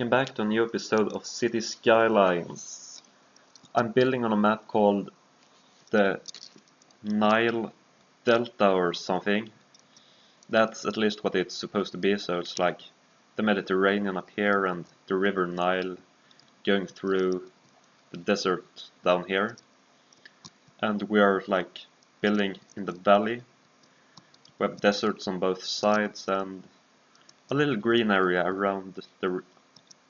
welcome back to a new episode of City Skylines. I'm building on a map called the Nile Delta or something. That's at least what it's supposed to be, so it's like the Mediterranean up here and the river Nile going through the desert down here. And we are like building in the valley. We have deserts on both sides and a little green area around the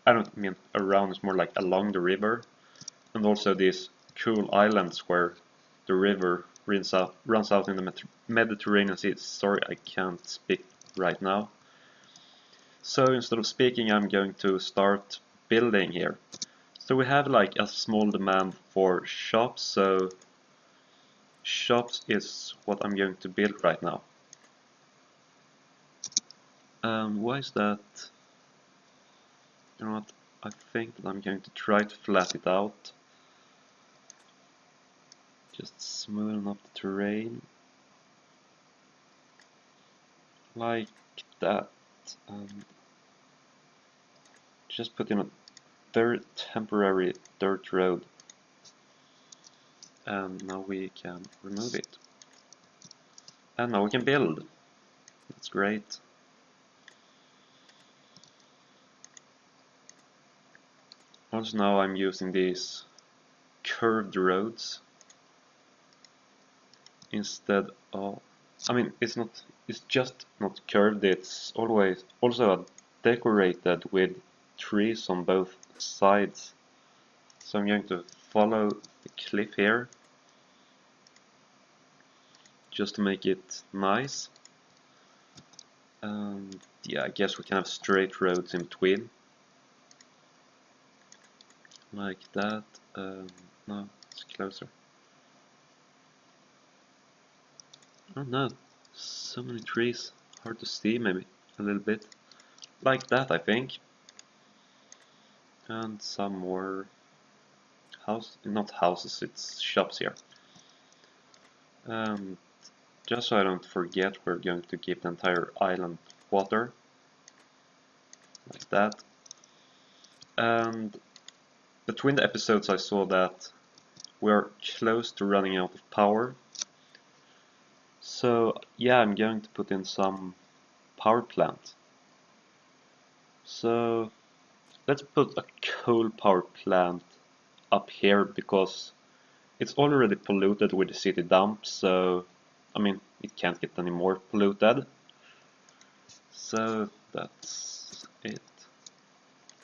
I don't mean around, it's more like along the river, and also these cool islands where the river runs out in the Mediterranean Sea. Sorry, I can't speak right now. So instead of speaking, I'm going to start building here. So we have like a small demand for shops, so shops is what I'm going to build right now. Why is that? You know what? I think that I'm going to try to flat it out. Just smoothen up the terrain. Like that. And just put in a very temporary dirt road. And now we can remove it. And now we can build. That's great. Also now I'm using these curved roads instead of, I mean it's just not curved, it's always also decorated with trees on both sides. So I'm going to follow the cliff here just to make it nice. And yeah, I guess we can have straight roads in between. Like that. No, it's closer. Oh no, so many trees. Hard to see, maybe a little bit. Like that, I think. And some more not houses, it's shops here. And just so I don't forget, we're going to keep the entire island water. Like that. And between the episodes I saw that we're close to running out of power. So yeah, I'm going to put in some power plant. So let's put a coal power plant up here because it's already polluted with the city dump, so I mean it can't get any more polluted. So that's it.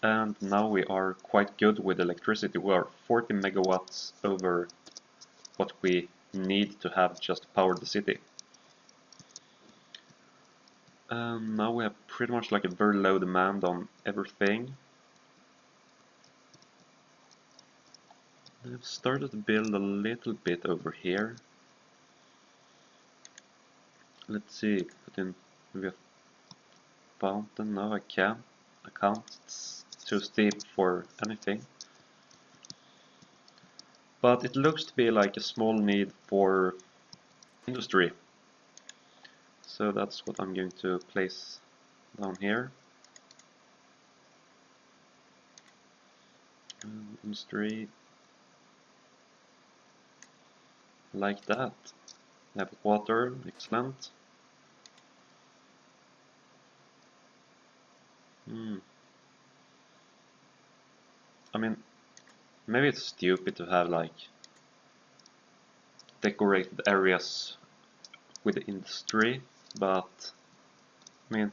And now we are quite good with electricity. We are 40 megawatts over what we need to have just to power the city. And now we have pretty much like a very low demand on everything. I've started to build a little bit over here. Let's see, put in maybe a fountain. No, I can't. It's too steep for anything. But it looks to be like a small need for industry. So that's what I'm going to place down here. Industry. Like that. We have water, excellent. I mean, maybe it's stupid to have like decorated areas with the industry, but I mean,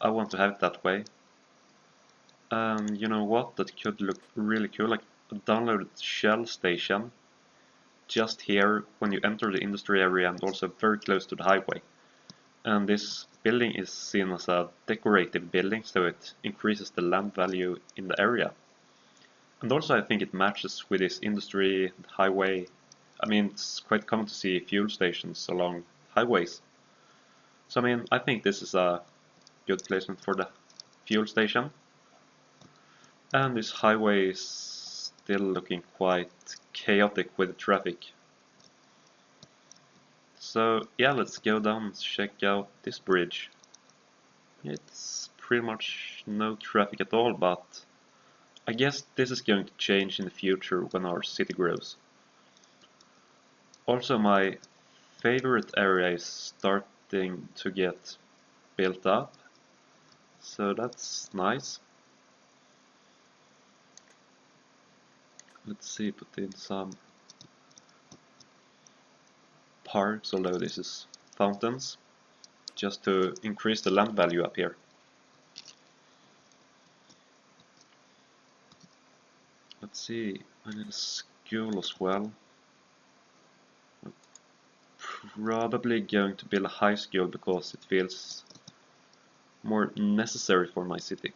I want to have it that way. You know what? That could look really cool, like a downloaded Shell station just here when you enter the industry area and also very close to the highway. And this building is seen as a decorative building, so it increases the land value in the area. And also I think it matches with this industry highway. I mean, it's quite common to see fuel stations along highways. So I mean, I think this is a good placement for the fuel station. And this highway is still looking quite chaotic with the traffic. So yeah, let's go down and check out this bridge. It's pretty much no traffic at all, but I guess this is going to change in the future when our city grows. Also, my favorite area is starting to get built up, so that's nice. Let's see, put in some parks, although this is fountains, just to increase the land value up here. Let's see, I need a school as well. I'm probably going to build a high school because it feels more necessary for my city.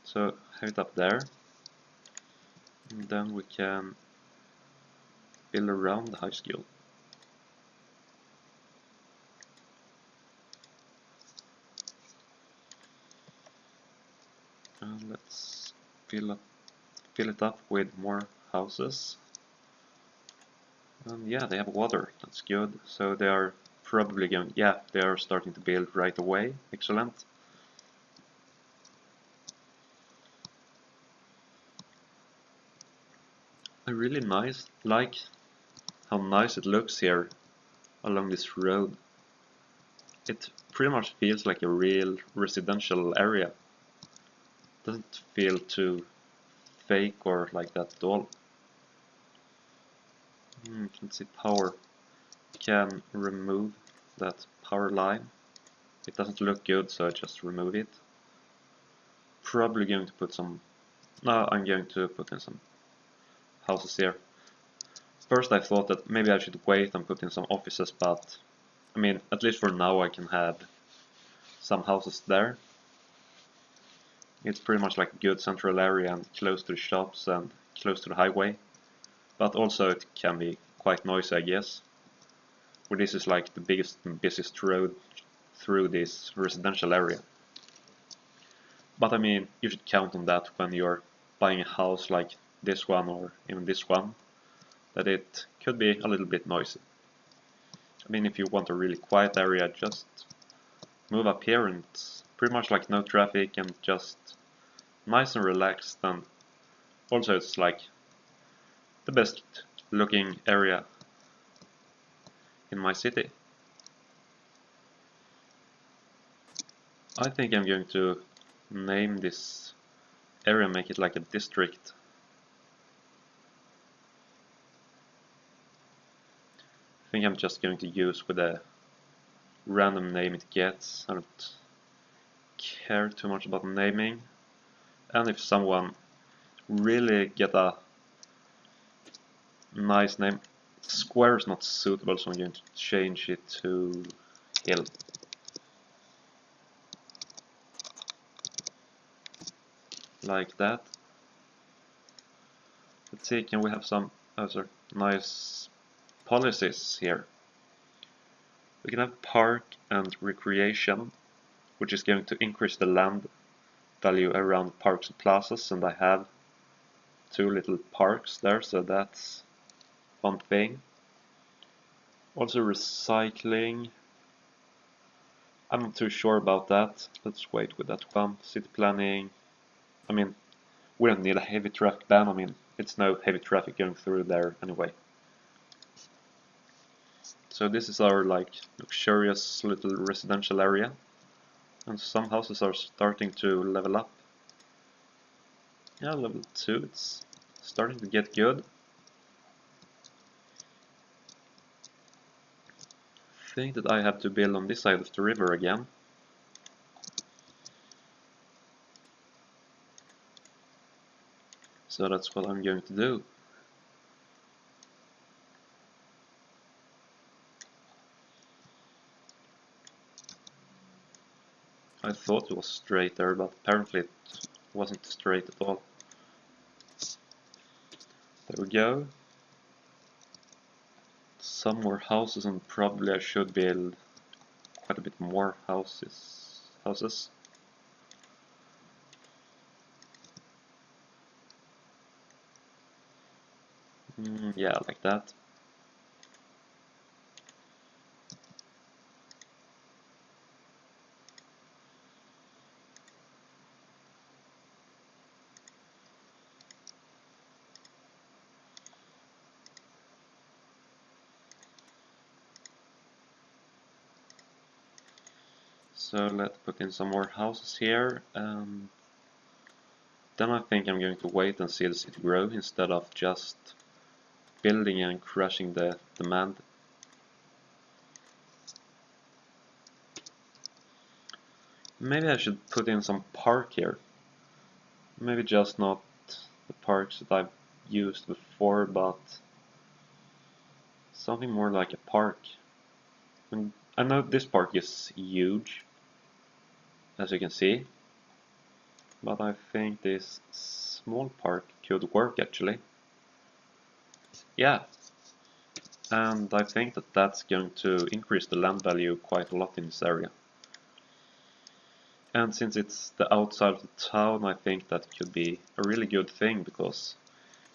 So have it up there, and then we can build around the high school. And let's fill it up with more houses. And yeah, they have water, that's good. So they are probably going, yeah, they are starting to build right away. Excellent. I really like how nice it looks here along this road. It pretty much feels like a real residential area. Doesn't feel too fake or like that at all. Let's see, power. Can remove that power line. It doesn't look good, so I just remove it. Probably going to put some... No, I'm going to put in some houses here. First I thought that maybe I should wait and put in some offices, but I mean, at least for now I can have some houses there. It's pretty much like a good central area and close to the shops and close to the highway. But also it can be quite noisy, I guess. Where this is like the biggest and busiest road through this residential area. But I mean, you should count on that when you're buying a house like this one or even this one, that it could be a little bit noisy. I mean, if you want a really quiet area, just move up here and it's pretty much like no traffic and just nice and relaxed, and also it's like the best looking area in my city. I think I'm going to name this area, make it like a district. I think I'm just going to use with a random name it gets. I don't care too much about naming. And if someone really get a nice name, square is not suitable, so I'm going to change it to hill. Like that. Let's see, can we have some other nice policies here? We can have park and recreation, which is going to increase the land value around parks and plazas, and I have 2 little parks there, so that's one thing. Also recycling, I'm not too sure about that. Let's wait with that one. City planning, I mean, we don't need a heavy traffic ban. I mean, it's no heavy traffic going through there anyway. So this is our like luxurious little residential area, and some houses are starting to level up. Yeah, level 2, it's starting to get good. I think that I have to build on this side of the river again. So that's what I'm going to do. I thought it was straight there, but apparently it wasn't straight at all. There we go. Some more houses, and probably I should build quite a bit more houses. Yeah, like that. So let's put in some more houses here, and then I think I'm going to wait and see the city grow instead of just building and crushing the demand. Maybe I should put in some park here. Maybe just not the parks that I've used before, but something more like a park. And I know this park is huge, as you can see, but I think this small park could work actually. Yeah, and I think that that's going to increase the land value quite a lot in this area. And since it's the outside of the town, I think that could be a really good thing, because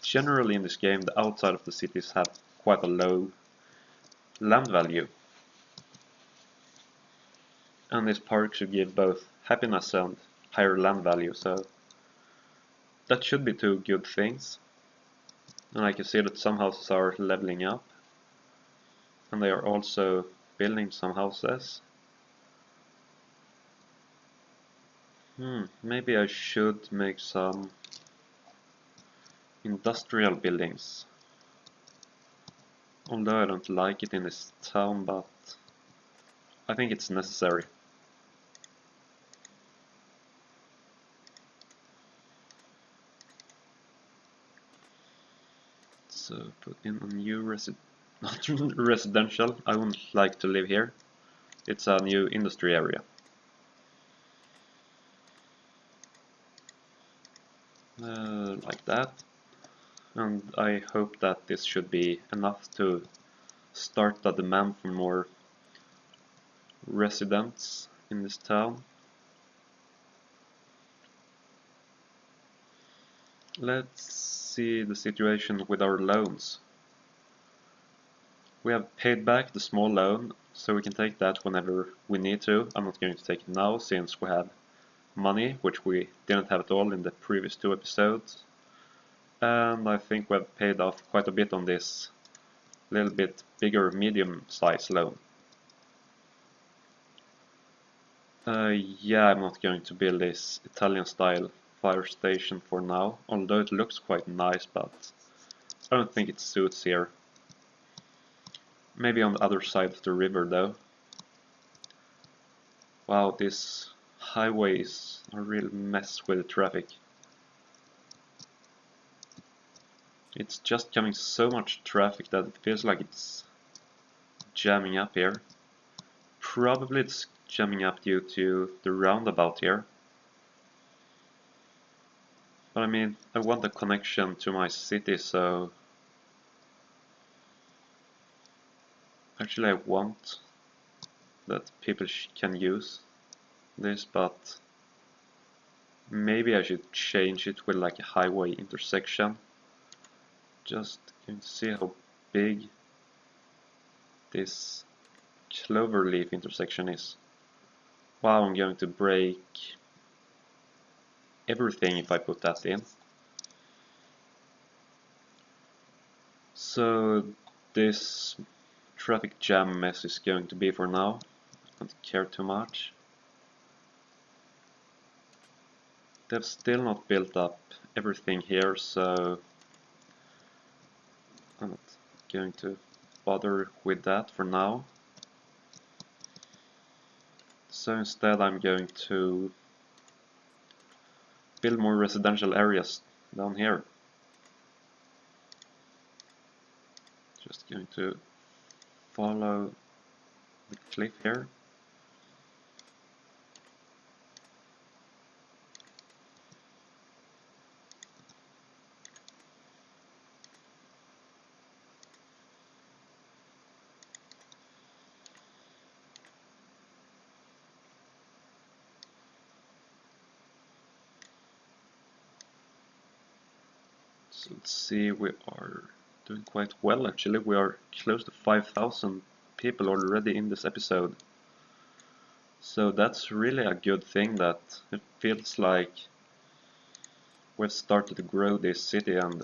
generally in this game the outside of the cities have quite a low land value. And this park should give both happiness and higher land value, so that should be two good things. And I can see that some houses are leveling up, and they are also building some houses. Maybe I should make some industrial buildings. Although I don't like it in this town, but I think it's necessary. So put in a new not residential, I wouldn't like to live here. It's a new industry area. Like that. And I hope that this should be enough to start the demand for more residents in this town. Let's see the situation with our loans. We have paid back the small loan, so we can take that whenever we need to. I'm not going to take it now, since we have money, which we didn't have at all in the previous 2 episodes. And I think we have paid off quite a bit on this little bit bigger medium-sized loan. Yeah, I'm not going to build this Italian-style fire station for now, although it looks quite nice, but I don't think it suits here. Maybe on the other side of the river though. Wow, these highways are a real mess with the traffic. It's just coming so much traffic that it feels like it's jamming up here. Probably it's jamming up due to the roundabout here. But I mean, I want a connection to my city, so actually I want that people can use this, but maybe I should change it with like a highway intersection. Just going to see how big this cloverleaf intersection is. Wow, I'm going to break everything if I put that in. So this traffic jam mess is going to be for now. I don't care too much. They've still not built up everything here, so I'm not going to bother with that for now. So instead I'm going to build more residential areas down here. Just going to follow the cliff here. So let's see, we are doing quite well actually. We are close to 5,000 people already in this episode. So that's really a good thing, that it feels like we've started to grow this city, and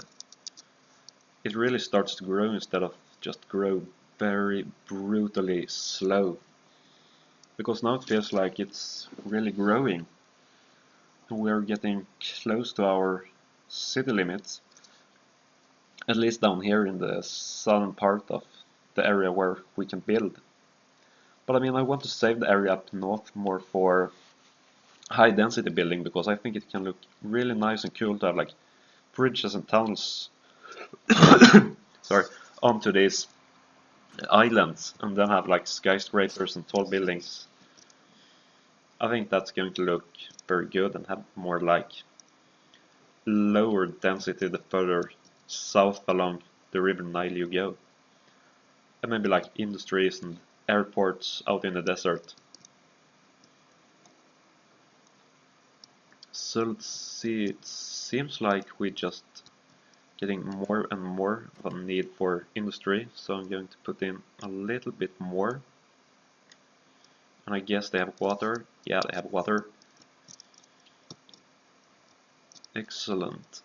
it really starts to grow instead of just grow very brutally slow. because now it feels like it's really growing. We're getting close to our city limits, at least down here in the southern part of the area where we can build. But I mean, I want to save the area up north more for high density building, because I think it can look really nice and cool to have like bridges and tunnels sorry, onto these islands, and then have like skyscrapers and tall buildings. I think that's going to look very good and have more like lower density the further south along the river Nile you go. And maybe like industries and airports out in the desert. So let's see, it seems like we just getting more and more of a need for industry, so I'm going to put in a little bit more. And I guess they have water. Yeah, they have water. Excellent.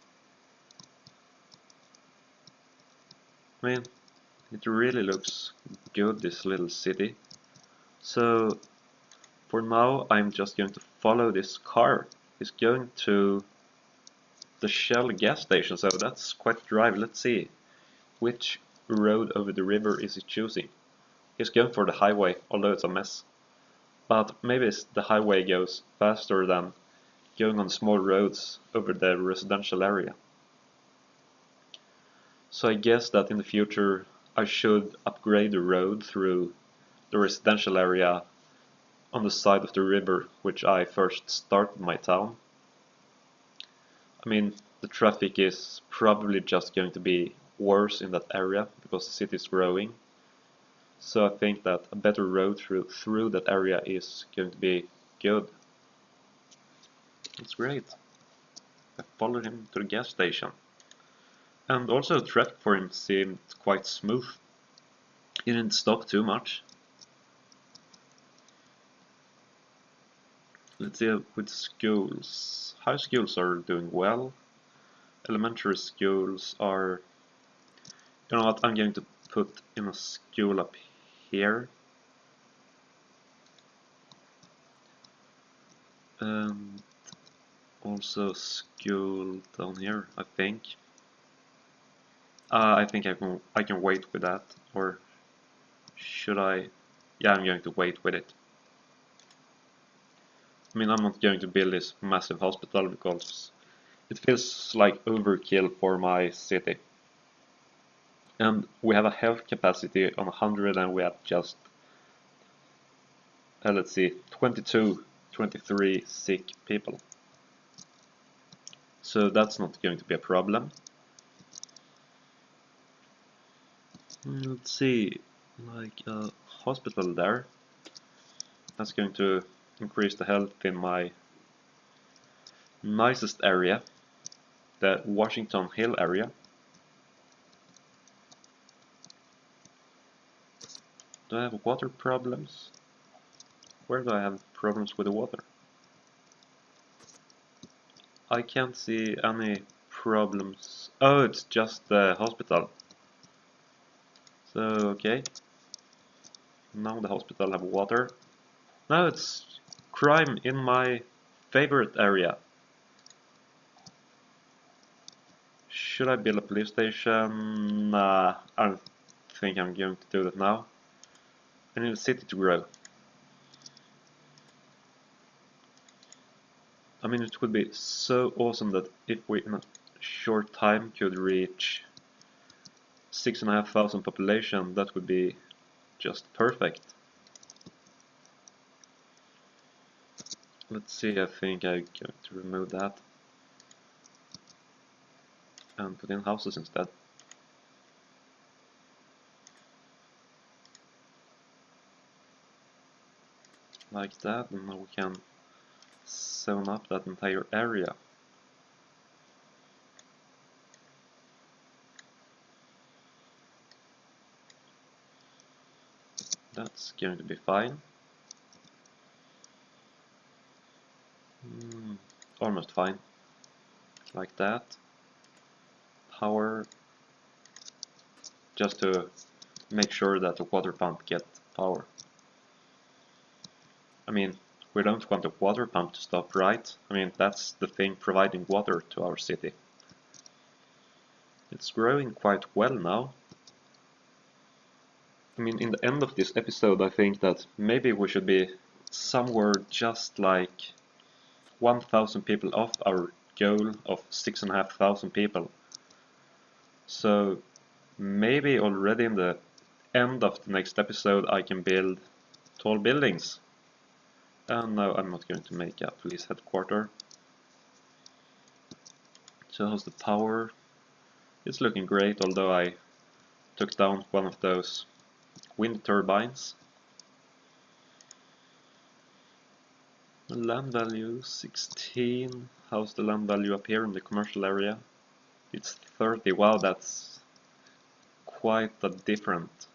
I mean, it really looks good, this little city. So for now I'm just going to follow this car. It's going to the Shell gas station, so that's quite a drive. Let's see, which road over the river is he choosing? He's going for the highway, although it's a mess. But maybe the highway goes faster than going on small roads over the residential area. So I guess that in the future I should upgrade the road through the residential area on the side of the river which I first started my town. I mean, the traffic is probably just going to be worse in that area because the city is growing. So I think that a better road through that area is going to be good. That's great. I followed him to the gas station. And also the traffic for him seemed quite smooth. He didn't stop too much. Let's see with schools. High schools are doing well. Elementary schools are... You know what, I'm going to put in a school up here. And also school down here, I think. I think I can wait with that, or should I? Yeah, I'm going to wait with it. I mean, I'm not going to build this massive hospital because it feels like overkill for my city. And we have a health capacity on 100 and we have just, let's see, 23 sick people. So that's not going to be a problem. Let's see, like a hospital there. That's going to increase the health in my nicest area, the Washington Hill area. Do I have water problems? Where do I have problems with the water? I can't see any problems. Oh, it's just the hospital. So, okay. Now the hospital have water. Now it's crime in my favorite area. Should I build a police station? Nah, I don't think I'm going to do that now. I need a city to grow. I mean, it would be so awesome that if we in a short time could reach 6,500 population, that would be just perfect. Let's see, I think I'm going to remove that and put in houses instead. Like that, and now we can zone up that entire area. That's going to be fine. Almost fine. Like that. Power. Just to make sure that the water pump get power. I mean, we don't want the water pump to stop, right? I mean, that's the thing providing water to our city. It's growing quite well now. I mean, in the end of this episode, I think that maybe we should be somewhere just like 1,000 people off our goal of 6,500 people. So maybe already in the end of the next episode I can build tall buildings. No, I'm not going to make a police headquarters. So how's the power? It's looking great, although I took down one of those wind turbines. Land value 16. How's the land value up here in the commercial area? It's 30. Wow, that's quite a different.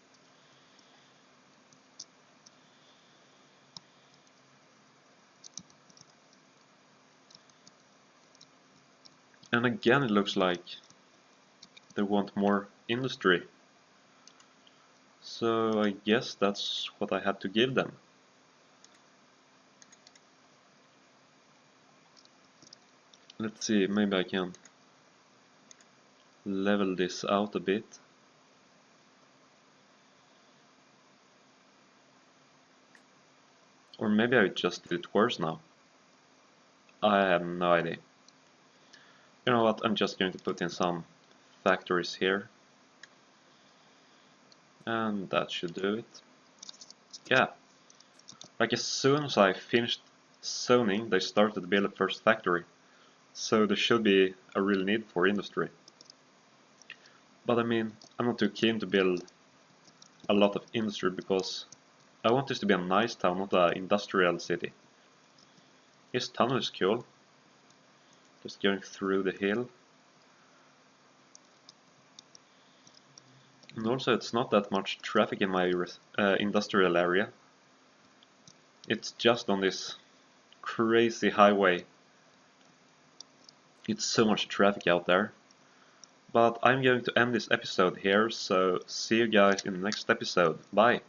And again, it looks like they want more industry. So I guess that's what I had to give them. Let's see, maybe I can level this out a bit. Or maybe I just did it worse now. I have no idea. You know what, I'm just going to put in some factories here. And that should do it. Yeah. Like as soon as I finished zoning, they started to build the first factory. So there should be a real need for industry. But I mean, I'm not too keen to build a lot of industry because I want this to be a nice town, not an industrial city. This tunnel is cool. Just going through the hill. And also it's not that much traffic in my industrial area. It's just on this crazy highway. It's so much traffic out there. But I'm going to end this episode here, so see you guys in the next episode. Bye!